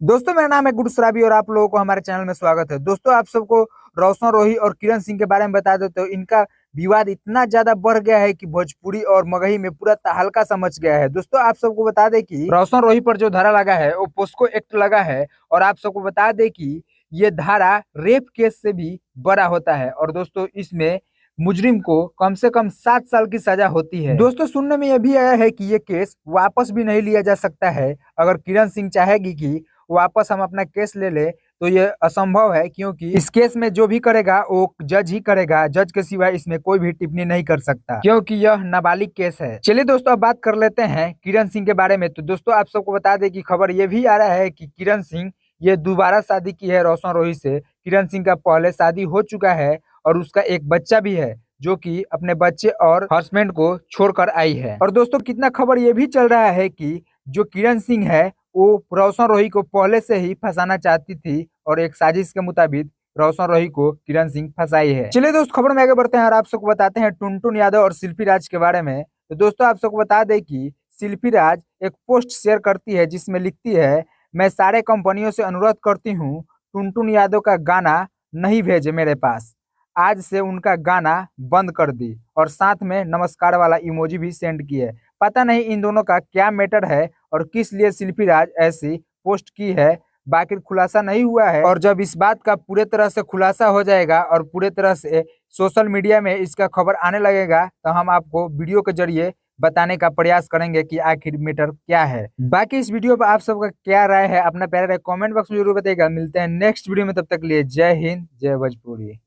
दोस्तों मेरा नाम है गुड सराबी और आप लोगों को हमारे चैनल में स्वागत है। दोस्तों आप सबको रोशन रोही और किरण सिंह के बारे में बता देते हो। इनका विवाद इतना ज्यादा बढ़ गया है कि भोजपुरी और मगही में पूरा तहलका सा मच गया है। दोस्तों आप सबको बता दें कि रोशन रोही पर जो धारा लगा है वो पोस्को एक्ट लगा है और आप सबको बता दें कि ये धारा रेप केस से भी बड़ा होता है और दोस्तों इसमें मुजरिम को कम से कम 7 साल की सजा होती है। दोस्तों सुनने में यह भी आया है कि ये केस वापस भी नहीं लिया जा सकता है। अगर किरण सिंह चाहेगी कि वापस हम अपना केस ले ले तो ये असंभव है, क्योंकि इस केस में जो भी करेगा वो जज ही करेगा। जज के सिवाय इसमें कोई भी टिप्पणी नहीं कर सकता, क्योंकि यह नाबालिग केस है। चलिए दोस्तों अब बात कर लेते हैं किरण सिंह के बारे में। तो दोस्तों आप सबको बता दें कि खबर ये भी आ रहा है कि किरण सिंह ये दोबारा शादी की है रोशन रोही से। किरण सिंह का पहले शादी हो चुका है और उसका एक बच्चा भी है, जो कि अपने बच्चे और हस्बैंड को छोड़कर आई है। और दोस्तों कितना खबर ये भी चल रहा है कि जो किरण सिंह है वो रोशन रोही को पहले से ही फंसाना चाहती थी और एक साजिश के मुताबिक रोशन रोही को किरण सिंह फंसाई है। चलिए दोस्तों खबर में आगे बढ़ते हैं और आप सबको बताते हैं टुनटुन यादव और शिल्पी राज के बारे में। तो दोस्तों आप सबको बता दें कि शिल्पी राज एक पोस्ट शेयर करती है जिसमें लिखती है, मैं सारे कंपनियों से अनुरोध करती हूँ टुनटुन यादव का गाना नहीं भेजे मेरे पास। आज से उनका गाना बंद कर दी और साथ में नमस्कार वाला इमोजी भी सेंड की है। पता नहीं इन दोनों का क्या मैटर है और किस लिए शिल्पी राज ऐसी पोस्ट की है, बाकी खुलासा नहीं हुआ है। और जब इस बात का पूरे तरह से खुलासा हो जाएगा और पूरे तरह से सोशल मीडिया में इसका खबर आने लगेगा तो हम आपको वीडियो के जरिए बताने का प्रयास करेंगे कि आखिर मैटर क्या है। बाकी इस वीडियो पर आप सबका क्या राय है अपना प्यारा कमेंट बॉक्स में जरूर बताइएगा। मिलते हैं नेक्स्ट वीडियो में, तब तक लिए जय हिंद जय भोजपुरी।